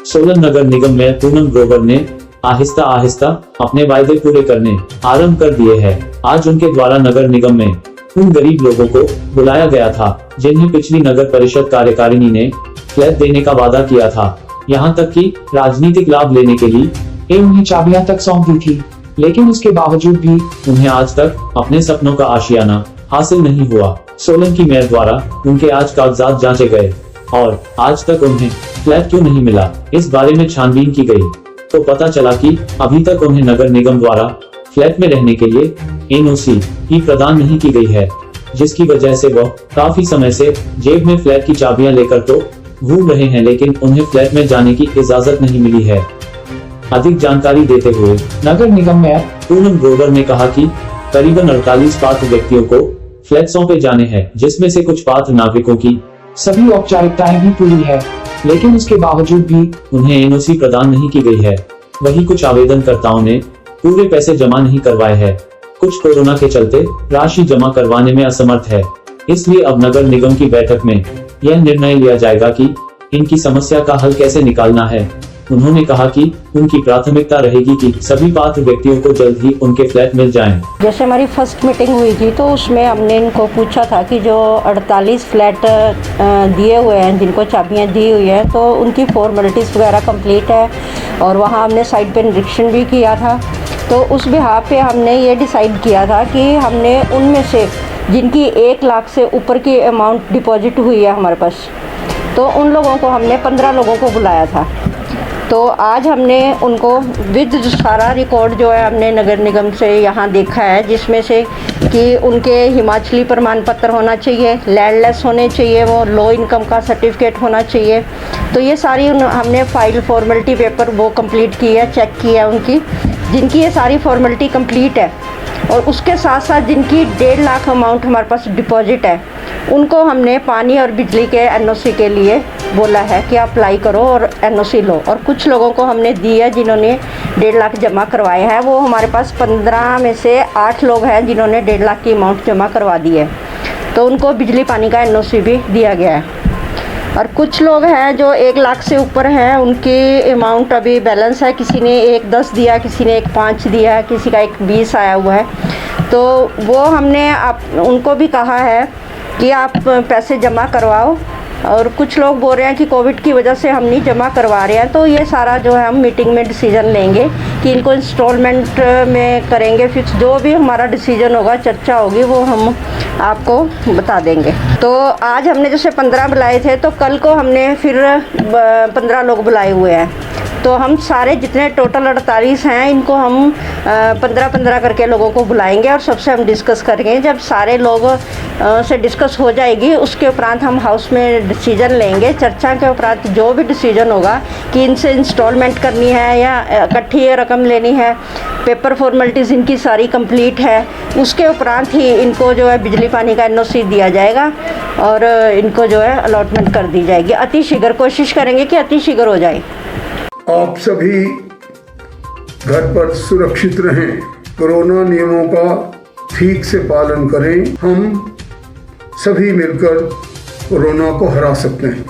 सोलन नगर निगम mayor Poonam Grover ने आहिस्ता आहिस्ता अपने वायदे पूरे करने आरंभ कर दिए हैं। आज उनके द्वारा नगर निगम में उन गरीब लोगों को बुलाया गया था जिन्हें पिछली नगर परिषद कार्यकारिणी ने फ्लैट देने का वादा किया था। यहाँ तक कि राजनीतिक लाभ लेने के लिए उन्हें चाबियां तक सौंप दी थी, लेकिन उसके बावजूद भी उन्हें आज तक अपने सपनों का आशियाना हासिल नहीं हुआ। सोलन की मेयर द्वारा उनके आज कागजात जांचे गए और आज तक उन्हें फ्लैट क्यों नहीं मिला, इस बारे में छानबीन की गई तो पता चला कि अभी तक उन्हें नगर निगम द्वारा फ्लैट में रहने के लिए एनओसी ही प्रदान नहीं की गई है, जिसकी वजह से वह काफी समय से जेब में फ्लैट की चाबियां लेकर तो घूम रहे हैं, लेकिन उन्हें फ्लैट में जाने की इजाजत नहीं मिली है। अधिक जानकारी देते हुए नगर निगम मेयर पूनम ग्रोवर ने कहा कि करीबन 48 पात्र व्यक्तियों को फ्लैट सौंपे जाने हैं, जिसमें से कुछ पात्र नागरिकों की सभी औपचारिकताएं भी पूरी है, लेकिन उसके बावजूद भी उन्हें एनओसी प्रदान नहीं की गई है। वहीं कुछ आवेदनकर्ताओं ने पूरे पैसे जमा नहीं करवाए हैं। कुछ कोरोना के चलते राशि जमा करवाने में असमर्थ है, इसलिए अब नगर निगम की बैठक में यह निर्णय लिया जाएगा कि इनकी समस्या का हल कैसे निकालना है। उन्होंने कहा कि उनकी प्राथमिकता रहेगी कि सभी पात्र व्यक्तियों को जल्द ही उनके फ्लैट मिल जाएं। जैसे हमारी फर्स्ट मीटिंग हुई थी तो उसमें हमने इनको पूछा था कि जो 48 फ्लैट दिए हुए हैं, जिनको चाबियां दी हुई हैं, तो उनकी फॉर्मेलिटीज़ वगैरह कंप्लीट है और वहाँ हमने साइट पे निरीक्षण भी किया था। तो उस बिहाफ पे हमने ये डिसाइड किया था कि हमने उनमें से जिनकी 1 लाख से ऊपर की अमाउंट डिपॉजिट हुई है हमारे पास, तो उन लोगों को हमने 15 लोगों को बुलाया था। तो आज हमने उनको विद सारा रिकॉर्ड जो है हमने नगर निगम से यहाँ देखा है, जिसमें से कि उनके हिमाचली प्रमाण पत्र होना चाहिए, लैंडलेस होने चाहिए, वो लो इनकम का सर्टिफिकेट होना चाहिए। तो ये सारी हमने फाइल फॉर्मेलिटी पेपर वो कंप्लीट की है, चेक की है उनकी, जिनकी ये सारी फॉर्मेलिटी कंप्लीट है। और उसके साथ साथ जिनकी 1.5 लाख अमाउंट हमारे पास डिपॉजिट है, उनको हमने पानी और बिजली के एनओसी के लिए बोला है कि आप अप्लाई करो और एनओसी लो। और कुछ लोगों को हमने दी है जिन्होंने 1.5 लाख जमा करवाए हैं। वो हमारे पास 15 में से 8 लोग हैं जिन्होंने 1.5 लाख की अमाउंट जमा करवा दी है, तो उनको बिजली पानी का एनओसी भी दिया गया है। और कुछ लोग हैं जो 1 लाख से ऊपर हैं, उनकी अमाउंट अभी बैलेंस है। किसी ने 1.10 दिया, किसी ने 1.5 दिया, किसी का 1.20 आया हुआ है। तो वो हमने उनको भी कहा है कि आप पैसे जमा करवाओ। और कुछ लोग बोल रहे हैं कि कोविड की वजह से हम नहीं जमा करवा रहे हैं, तो ये सारा जो है हम मीटिंग में डिसीजन लेंगे कि इनको इंस्टॉलमेंट में करेंगे। फिक्स जो भी हमारा डिसीजन होगा, चर्चा होगी, वो हम आपको बता देंगे। तो आज हमने जैसे 15 बुलाए थे, तो कल को हमने फिर 15 लोग बुलाए हुए हैं। तो हम सारे जितने टोटल 48 हैं, इनको हम 15-15 करके लोगों को बुलाएंगे और सबसे हम डिस्कस करेंगे। जब सारे लोग से डिस्कस हो जाएगी, उसके उपरांत हम हाउस में डिसीजन लेंगे। चर्चा के उपरांत जो भी डिसीजन होगा कि इनसे इंस्टॉलमेंट करनी है या इकट्ठी रकम लेनी है, पेपर फॉर्मेलिटीज़ इनकी सारी कंप्लीट है, उसके उपरांत ही इनको जो है बिजली पानी का एनओसी दिया जाएगा और इनको जो है अलॉटमेंट कर दी जाएगी। अति शीघ्र कोशिश करेंगे कि अति शीघ्र हो जाए। आप सभी घर पर सुरक्षित रहें, कोरोना नियमों का ठीक से पालन करें। हम सभी मिलकर कोरोना को हरा सकते हैं।